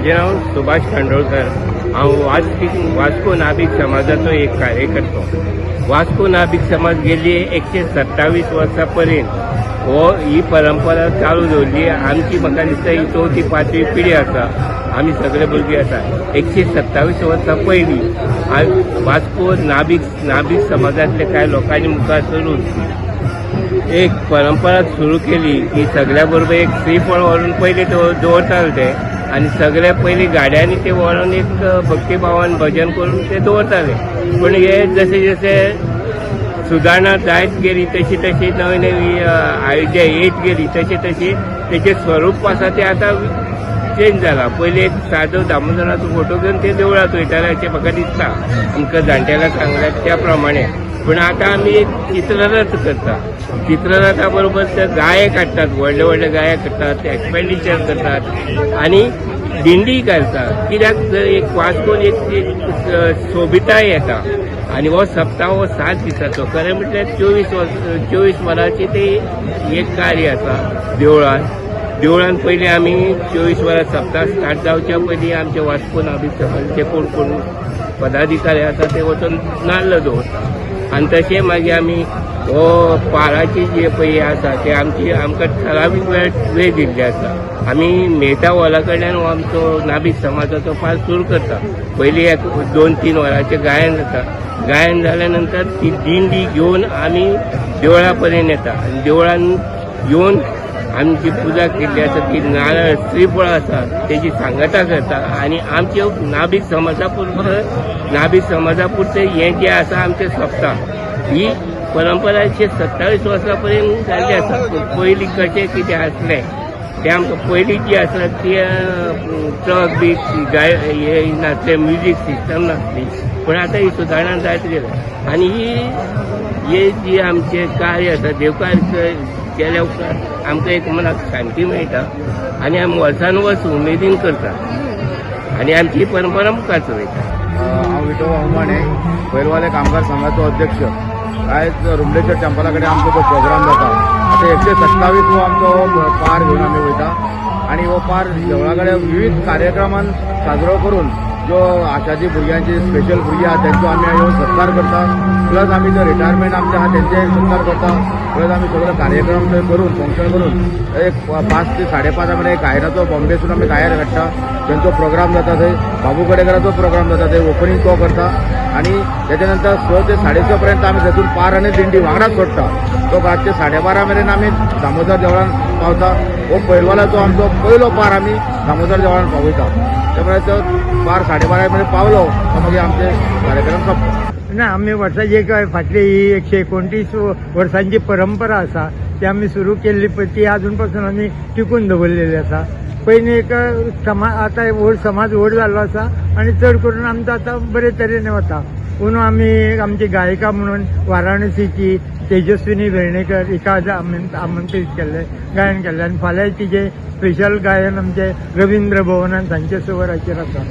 माझे नाव सुभाष खांडोळकर। हांव वास्को नाभिक समाजाचो एक कार्यकर्तो। वास्को नाभिक समाज गेली 127 वर्सां पर्यंत ही परंपरा चालू दवरली। आमची म्हाका दिसता ही 4थी 5वी पिढी आसा। आमी सगळे भुरगे आसा। 127 वर्सां पयलीं वास्को नाभिक समाजांतले कांय लोकांनी मुखार सरून एक परंपरा सुरू केली की सगळ्या बरोबर एक श्रीफळ व्हरून पयलीं दवरताले ते आनी सगळे पयलीं गाड्यांनी ते व्हरून एक भक्तिभावान भजन करून ते दवरताले। पूण हे जशे जशे सुदारणा जायत गेली तशी तशी नवी नवी आयोज्य येत गेली तशी तशी तेचे स्वरूप आसा ते आतां चेंज जाला। पयलीं एक सादो दामोदराचो फोटो घेवन ते देवळांत वयताले अशें म्हाका दिसता। आमकां जाणटेल्यांक सांगल्यार त्या प्रमाणे। पूण आतां आमी एक चित्ररथ करता। चित्ररथा बरोबर ते गायक हाडटात, व्हडले व्हडले गायक हाडटात, एक्सपेंडिचर करतात आनी दिंडी घालतात। कित्याक एक वास्कोन एक सोबिताय येता आनी हो सप्ताह हो 7 दिसाचो। खरें म्हटल्यार 24 वरांचें ते एक कार्य आसा देवळान। पयलीं आमी 24 वरां सप्ताह स्टार्ट जावच्या पयलीं आमचे वास्को नाभिक समाजाचे कोण पदाधिकारी आसा ते वचून नाल्ल दवरतात आनी तशें मागीर आमी हो पाराची जे पळय आसा ते आमकां ठरावीक वेळ दिल्ली आसा। आमी मेहता हॉला कडल्यान हो आमचो नाभिक समाजाचो पार सुरू करता। पयलीं 2-3 वरांचें गायन जाता। गायन जाल्या नंतर ती दिंडी घेवन आमी देवळा पर्यंत येता आनी देवळान येवन आमची पुजा केल्ली आसा ती नारळ श्रीफळ आसा तेजी सांगता करता आनी आमचे नाभिक समाजा पुरते हें जें आसा आमचें सप्ताह ही परंपरा 127 वर्सां पर्यंत जाल्ली आसा। पयलीं कशें कितें आसलें तें आमकां पयलीं जी आसता ती ट्रक बी हे नासले, म्युजीक सिस्टम नासली। पूण आतां ही सुदारणा जायत गेल्या आनी ही जी आमचें कार्य आसा देवकार्य केल्या उपरांत आमकां एक मनाक शांती मेळटा आनी आमी वर्सान वर्स उमेदीन करता आनी आमची ही परंपरा मुखार चलयता। हांव विठो अवमाणे, पैलवाले कामगार संघाचो अध्यक्ष। आयज रुमडेश्वर टेंपला कडेन आमचो तो प्रोग्राम जाता। आतां 127वो आमचो पार घेवन आमी वयता आनी हो पार देवळा कडेन विविध कार्यक्रमान साजरो करून जो आशाची भुरग्यांची स्पेशल भुरगीं आहा तेंचो आमी येवन सत्कार करता। प्लस आमी जो रिटायरमेंट आमचे आहा तेंचेय सत्कार करता। प्लस आमी सगळे कार्यक्रम थंय करून फंक्शन करून एक 5 ते 5:30 मेरेन एक गायनाचो बॉम्बेसून आमी गायन हाडटा। तेंचो प्रोग्राम जाता थंय। बाबू कडेकराचो प्रोग्राम जाता थंय ओपनिंग तो करता आनी तेच्या नंतर 6 ते 6:30 पर्यंत आमी तेतून पार आनी दिंडी वांगडाच सोडटा। तो रातचे 12:30 मेरेन आमी दामोदर देवळान पावता। हो पैलवालाचो आमचो पयलो पार आमी दामोदर देवळान पावयता। त्यामुळे तो पार 12:30 मेरेन पावलो तो मागीर आमचे कार्यक्रम सोंपता। ना आमी वर्साची फाटली ही 129 वर्सांची परंपरा आसा ती आमी सुरू केल्ली पळय ती अजून पासून आमी टिकून दवरलेली आसा। पयलीं एक आतां व्हड समाज व्हड जाल्लो आसा आनी चड करून आमचो आतां बरे तरेन वता। पूण आमी आमची गायिका म्हणून वाराणसीची तेजस्विनी वेर्णेकर हिका आमंत्रीत केल्ले, गायन केल्लें आनी फाल्यां तिजें स्पेशल गायन आमचे रवींद्र भवनान सांजचे 6 वरांचेर आसा।